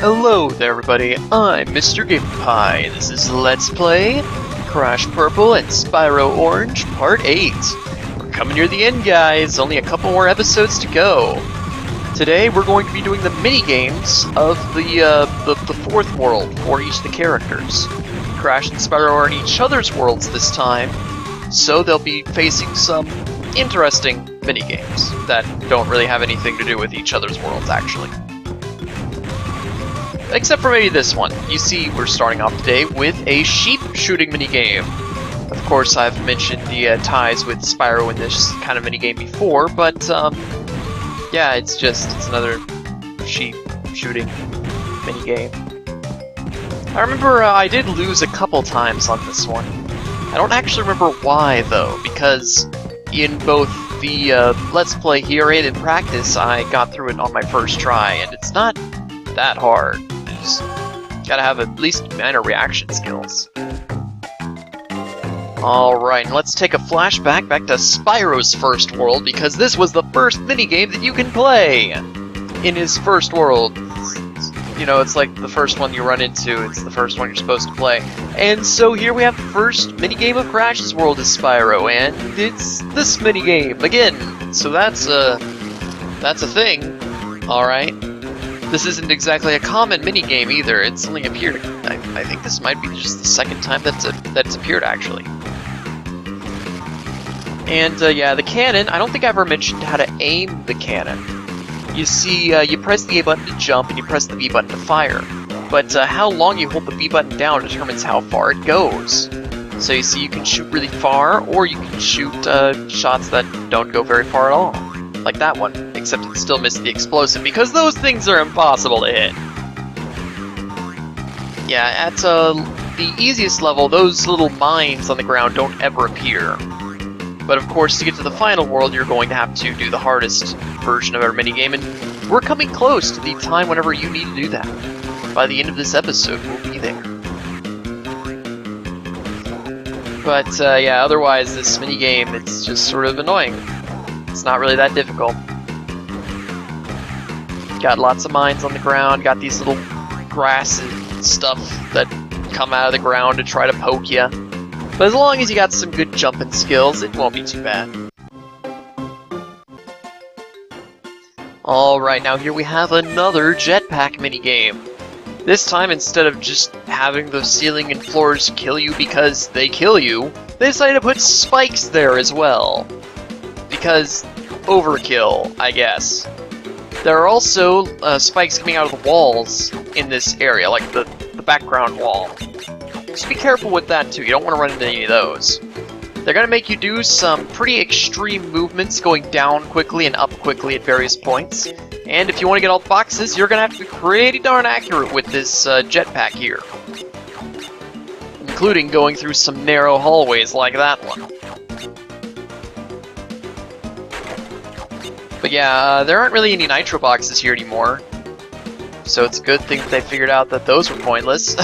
Hello there everybody, I'm Mr. Game Pie. This is Let's Play Crash Purple and Spyro Orange Part 8. We're coming near the end, guys. Only a couple more episodes to go. Today we're going to be doing the mini-games of the fourth world for each of the characters. Crash and Spyro are in each other's worlds this time, so they'll be facing some interesting mini-games that don't really have anything to do with each other's worlds, actually. Except for maybe this one. You see, we're starting off today with a sheep shooting minigame. Of course, I've mentioned the ties with Spyro in this kind of minigame before, but yeah, it's another sheep shooting minigame. I remember I did lose a couple times on this one. I don't actually remember why, though, because in both the Let's Play here and in practice, I got through it on my first try, and it's not that hard. You just gotta have at least minor reaction skills. Alright, let's take a flashback back to Spyro's first world, because this was the first minigame that you can play in his first world. You know, it's like the first one you run into, it's the first one you're supposed to play. And so here we have the first minigame of Crash's world as Spyro, and it's this minigame again. So that's a thing. Alright. This isn't exactly a common minigame either. It's only appeared. I think this might be just the second time that it's appeared, actually. And yeah, the cannon. I don't think I ever mentioned how to aim the cannon. You see, you press the A button to jump, and you press the B button to fire. But how long you hold the B button down determines how far it goes. So you see, you can shoot really far, or you can shoot shots that don't go very far at all. Like that one, except it still missed the explosive, because those things are impossible to hit. Yeah, at the easiest level, those little mines on the ground don't ever appear. But of course, to get to the final world, you're going to have to do the hardest version of our minigame, and we're coming close to the time whenever you need to do that. By the end of this episode, we'll be there. But yeah, otherwise, this minigame, it's just sort of annoying. It's not really that difficult. Got lots of mines on the ground, got these little grass and stuff that come out of the ground to try to poke you. But as long as you got some good jumping skills, it won't be too bad. Alright, now here we have another jetpack minigame. This time, instead of just having the ceiling and floors kill you because they kill you, they decided to put spikes there as well. Because overkill, I guess. There are also spikes coming out of the walls in this area, like the background wall. Just be careful with that too, you don't want to run into any of those. They're going to make you do some pretty extreme movements, going down quickly and up quickly at various points. And if you want to get all the boxes, you're going to have to be pretty darn accurate with this jetpack here. Including going through some narrow hallways like that one. But yeah, there aren't really any nitro boxes here anymore. So it's a good thing that they figured out that those were pointless.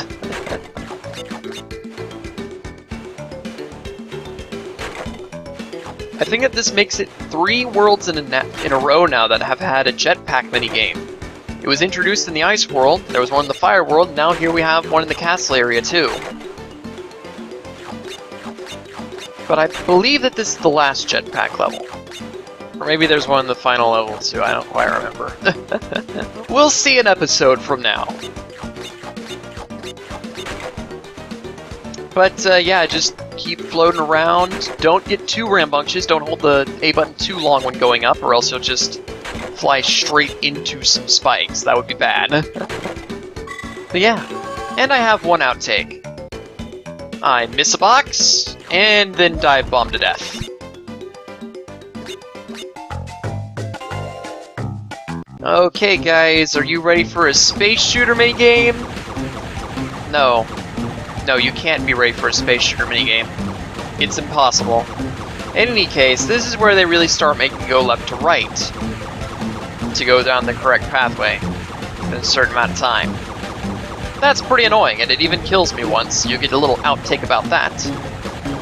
I think that this makes it 3 worlds in a row now that have had a jetpack minigame. It was introduced in the ice world, there was one in the fire world, and now here we have one in the castle area too. But I believe that this is the last jetpack level. Or maybe there's one in the final level too, I don't quite remember. We'll see an episode from now. But yeah, just keep floating around. Don't get too rambunctious. Don't hold the A button too long when going up, or else you'll just fly straight into some spikes. That would be bad. But yeah, and I have one outtake. I miss a box, and then dive bomb to death. Okay guys, are you ready for a space shooter minigame? No. No, you can't be ready for a space shooter minigame. It's impossible. In any case, this is where they really start making you go left to right to go down the correct pathway in a certain amount of time. That's pretty annoying, and it even kills me once. You get a little outtake about that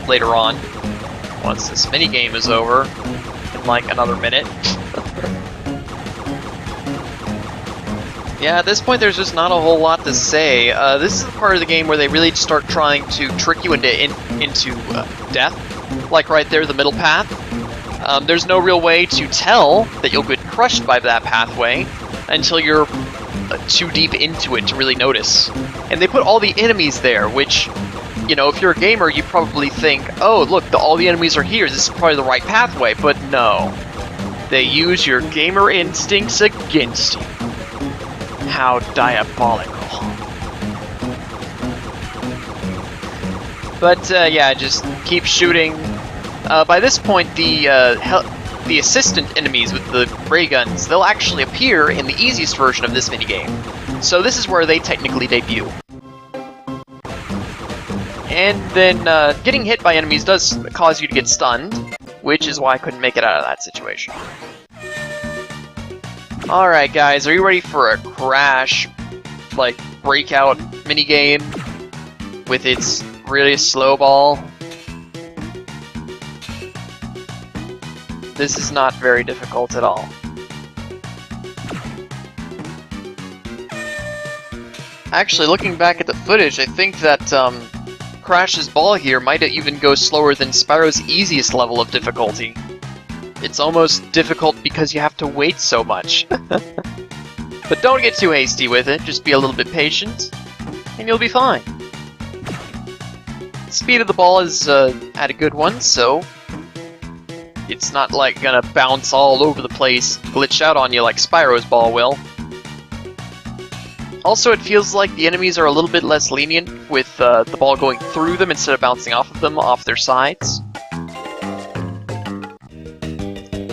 later on, once this minigame is over in like another minute. Yeah, at this point there's just not a whole lot to say. This is the part of the game where they really start trying to trick you into death. Like right there, the middle path. There's no real way to tell that you'll get crushed by that pathway until you're too deep into it to really notice. And they put all the enemies there, which, you know, if you're a gamer, you probably think, oh, look, all the enemies are here, this is probably the right pathway, but no. They use your gamer instincts against you. How diabolical. But, yeah, just keep shooting. By this point, the assistant enemies with the ray guns, they'll actually appear in the easiest version of this minigame. So this is where they technically debut. And then getting hit by enemies does cause you to get stunned, which is why I couldn't make it out of that situation. Alright guys, are you ready for a Crash, like, breakout minigame with its really slow ball? This is not very difficult at all. Actually, looking back at the footage, I think that Crash's ball here might even go slower than Spyro's easiest level of difficulty. It's almost difficult because you have to wait so much. But don't get too hasty with it, just be a little bit patient, and you'll be fine. The speed of the ball is at a good one, so it's not like gonna bounce all over the place, glitch out on you like Spyro's ball will. Also, it feels like the enemies are a little bit less lenient with the ball going through them instead of bouncing off of them, off their sides.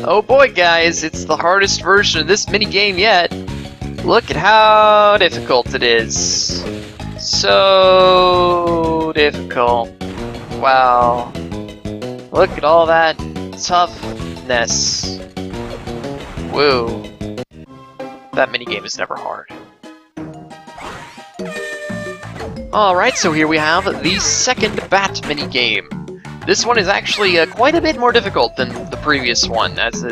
Oh boy, guys, it's the hardest version of this minigame yet. Look at how difficult it is. So difficult. Wow. Look at all that toughness. Whoa. That minigame is never hard. Alright, so here we have the second Bat minigame. This one is actually quite a bit more difficult than the previous one, as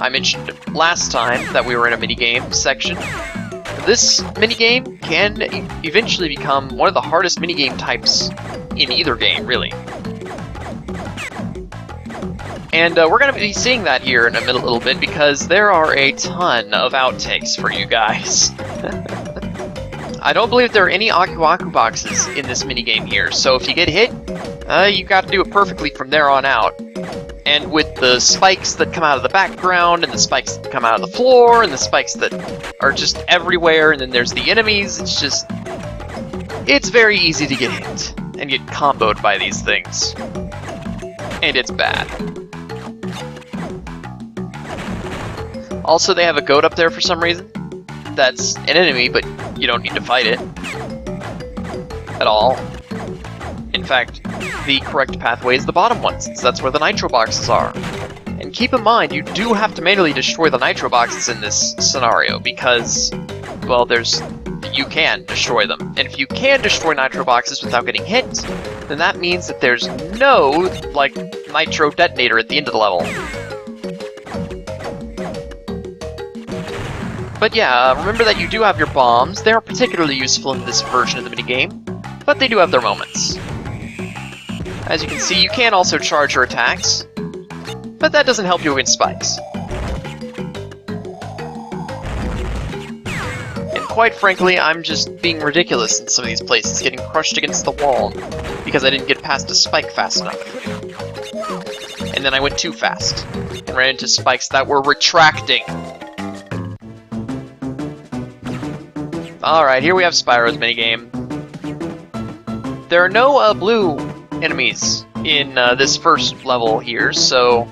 I mentioned last time that we were in a minigame section. This minigame can eventually become one of the hardest minigame types in either game, really. And we're going to be seeing that here in a little bit, because there are a ton of outtakes for you guys. I don't believe there are any Aku Aku boxes in this minigame here, so if you get hit, you got to do it perfectly from there on out. And with the spikes that come out of the background, and the spikes that come out of the floor, and the spikes that are just everywhere, and then there's the enemies, it's very easy to get hit, and get comboed by these things. And it's bad. Also, they have a goat up there for some reason. That's an enemy, but you don't need to fight it. At all. In fact, the correct pathway is the bottom one, since that's where the nitro boxes are. And keep in mind, you do have to manually destroy the nitro boxes in this scenario, because, well, you can destroy them. And if you can destroy nitro boxes without getting hit, then that means that there's no, like, nitro detonator at the end of the level. But yeah, remember that you do have your bombs. They are particularly useful in this version of the minigame, but they do have their moments. As you can see, you can also charge your attacks, but that doesn't help you against spikes. And quite frankly, I'm just being ridiculous in some of these places, getting crushed against the wall, because I didn't get past a spike fast enough. And then I went too fast, and ran into spikes that were retracting. Alright, here we have Spyro's minigame. There are no blue enemies in this first level here, so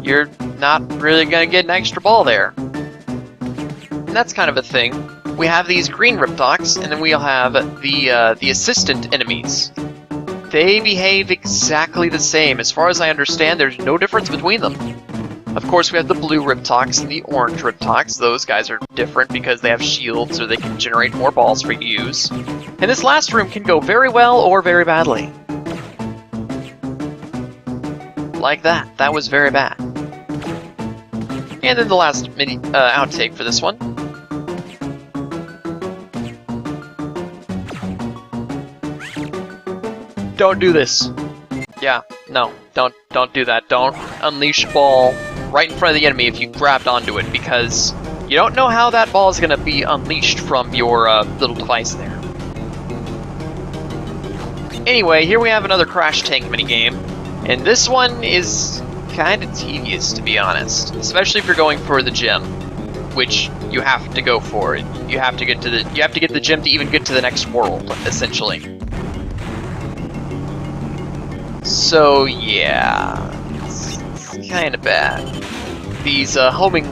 you're not really gonna get an extra ball there. And that's kind of a thing. We have these green Riptocs, and then we'll have the assistant enemies. They behave exactly the same. As far as I understand, there's no difference between them. Of course, we have the blue Riptocs and the orange Riptocs. Those guys are different because they have shields, or they can generate more balls for you to use. And this last room can go very well or very badly. Like that. That was very bad. And then the last mini outtake for this one. don't do this. Yeah, no, don't do that. Don't unleash a ball right in front of the enemy if you grabbed onto it, because you don't know how that ball is going to be unleashed from your little device there. Anyway, here we have another Crash Tank minigame, and this one is kind of tedious, to be honest, especially if you're going for the gym, which you have to go for. You have to get the gym to even get to the next world, essentially. So yeah, it's kind of bad. These homing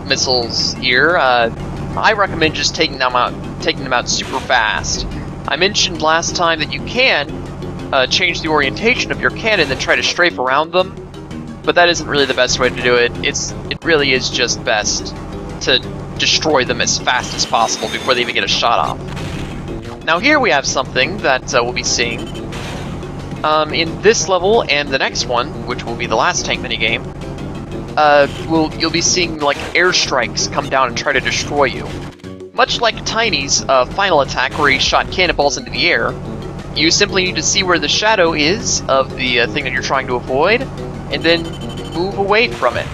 missiles here, I recommend just taking them out super fast. I mentioned last time that you can change the orientation of your cannon and try to strafe around them, but that isn't really the best way to do it. It really is just best to destroy them as fast as possible before they even get a shot off. Now here we have something that we'll be seeing in this level and the next one, which will be the last tank minigame. You'll be seeing like airstrikes come down and try to destroy you. Much like Tiny's final attack where he shot cannonballs into the air, you simply need to see where the shadow is of the thing that you're trying to avoid, and then move away from it.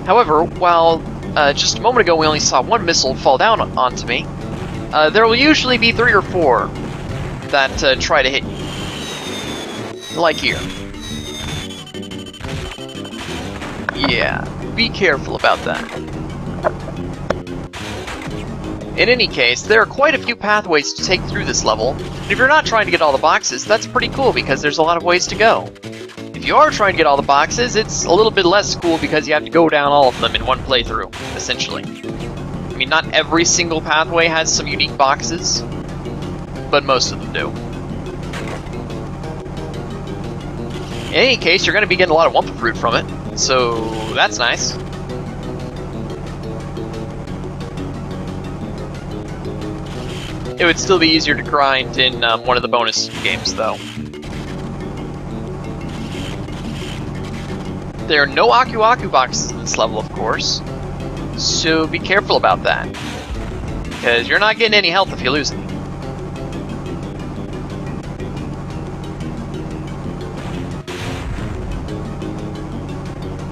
However, while just a moment ago we only saw one missile fall down onto me, there will usually be 3 or 4 that try to hit you. Like here. Yeah, be careful about that. In any case, there are quite a few pathways to take through this level, and if you're not trying to get all the boxes, that's pretty cool because there's a lot of ways to go. If you are trying to get all the boxes, it's a little bit less cool because you have to go down all of them in one playthrough, essentially. I mean, not every single pathway has some unique boxes, but most of them do. In any case, you're going to be getting a lot of Wumpa Fruit from it, so that's nice. It would still be easier to grind in one of the bonus games, though. There are no Aku Aku boxes in this level, of course, so be careful about that, because you're not getting any health if you lose it.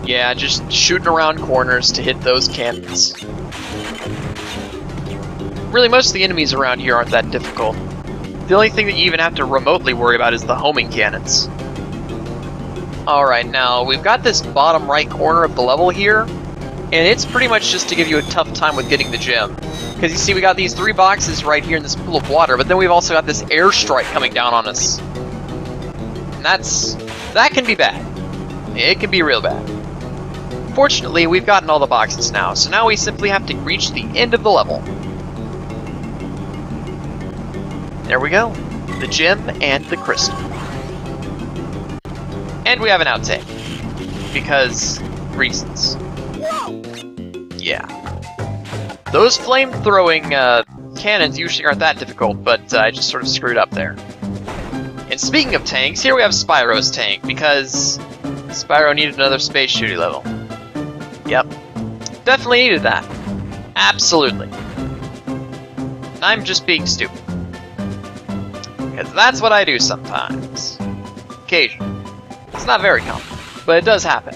Yeah, just shooting around corners to hit those cannons. Really, most of the enemies around here aren't that difficult. The only thing that you even have to remotely worry about is the homing cannons. Alright, now, we've got this bottom right corner of the level here, and it's pretty much just to give you a tough time with getting the gem. Because you see, we got these 3 boxes right here in this pool of water, but then we've also got this airstrike coming down on us. And that can be bad. It can be real bad. Fortunately, we've gotten all the boxes now, so now we simply have to reach the end of the level. There we go. The gem and the crystal. And we have an outtake. Because reasons. Yeah. Those flame-throwing cannons usually aren't that difficult, but I just sort of screwed up there. And speaking of tanks, here we have Spyro's tank, because Spyro needed another space shooty level. Yep. Definitely needed that. Absolutely. And I'm just being stupid. Because that's what I do sometimes. Occasionally. It's not very common, but it does happen.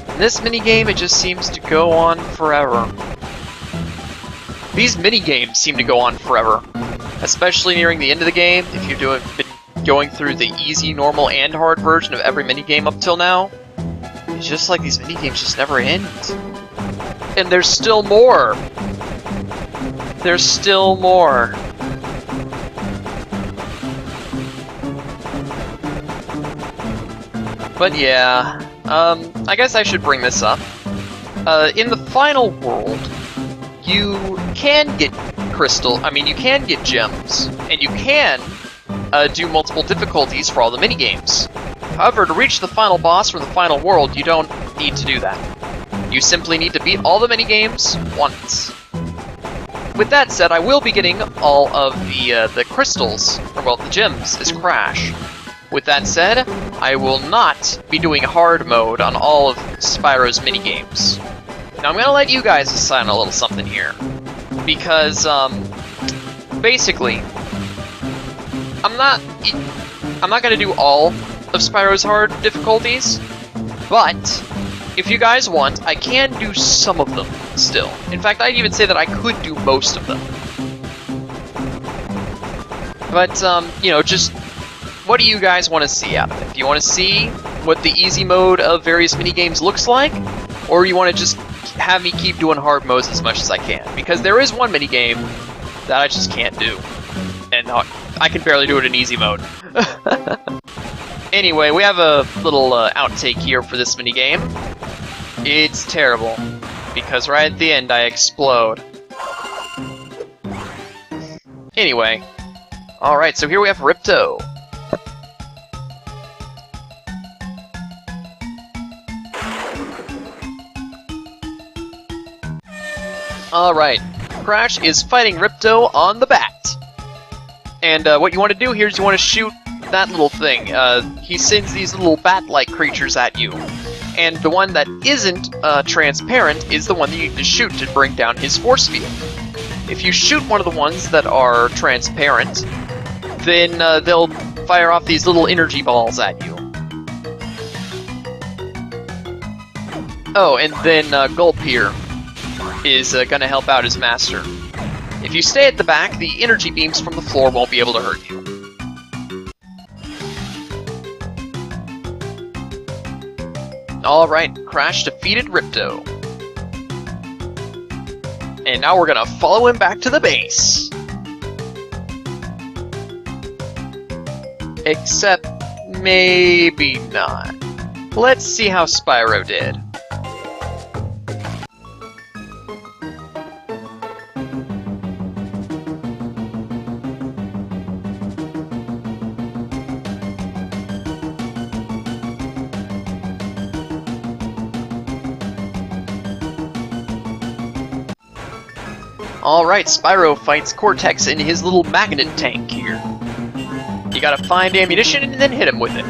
In this minigame, it just seems to go on forever. These minigames seem to go on forever. Especially nearing the end of the game, if you've been going through the easy, normal, and hard version of every minigame up till now. It's just like these minigames just never end. And there's still more! There's still more. But yeah, I guess I should bring this up. In the final world, you can get you can get gems, and you can do multiple difficulties for all the minigames. However, to reach the final boss from the final world, you don't need to do that. You simply need to beat all the minigames once. With that said, I will be getting all of the crystals, or well, the gems, as Crash. With that said, I will not be doing hard mode on all of Spyro's minigames. Now I'm gonna let you guys decide on a little something here. Because, basically, I'm not gonna do all of Spyro's hard difficulties, but if you guys want, I can do some of them still. In fact, I'd even say that I could do most of them. But, you know, just what do you guys want to see out of it? Do you want to see what the easy mode of various minigames looks like? Or you want to just have me keep doing hard modes as much as I can? Because there is one minigame that I just can't do. And I can barely do it in easy mode. Anyway, we have a little outtake here for this minigame. It's terrible, because right at the end I explode. Anyway, alright, so here we have Ripto. Alright, Crash is fighting Ripto on the bat. And what you want to do here is you want to shoot that little thing. He sends these little bat-like creatures at you. And the one that isn't transparent is the one that you need to shoot to bring down his force field. If you shoot one of the ones that are transparent, then they'll fire off these little energy balls at you. Oh, and then Gulp here is going to help out his master. If you stay at the back, the energy beams from the floor won't be able to hurt you. Alright, Crash defeated Ripto. And now we're gonna follow him back to the base. Except, maybe not. Let's see how Spyro did. Alright, Spyro fights Cortex in his little magnet tank here. You gotta find ammunition and then hit him with it.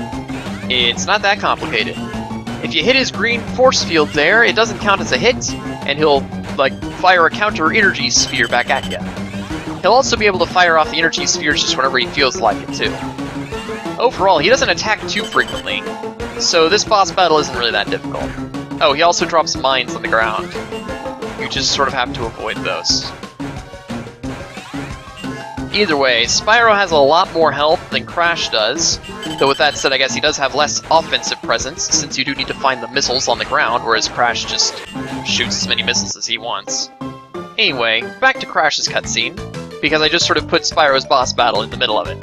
It's not that complicated. If you hit his green force field there, it doesn't count as a hit, and he'll, like, fire a counter energy sphere back at you. He'll also be able to fire off the energy spheres just whenever he feels like it, too. Overall, he doesn't attack too frequently, so this boss battle isn't really that difficult. Oh, he also drops mines on the ground. You just sort of have to avoid those. Either way, Spyro has a lot more health than Crash does, though with that said, I guess he does have less offensive presence, since you do need to find the missiles on the ground, whereas Crash just shoots as many missiles as he wants. Anyway, back to Crash's cutscene, because I just sort of put Spyro's boss battle in the middle of it.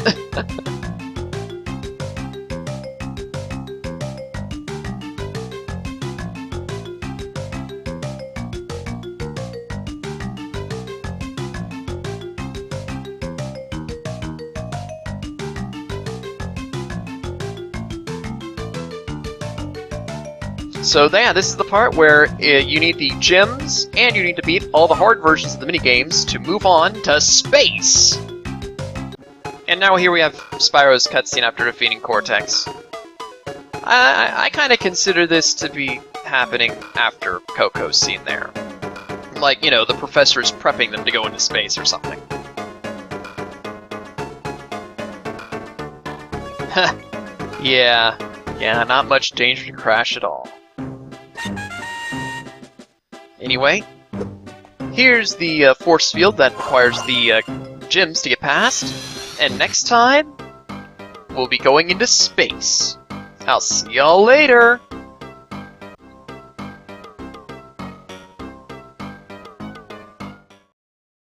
So yeah, this is the part where you need the gems, and you need to beat all the hard versions of the minigames to move on to space! And now here we have Spyro's cutscene after defeating Cortex. I kind of consider this to be happening after Coco's scene there. Like, you know, the professor's prepping them to go into space or something. Yeah, not much danger to Crash at all. Anyway, here's the force field that requires the gems to get past, and next time, we'll be going into space. I'll see y'all later!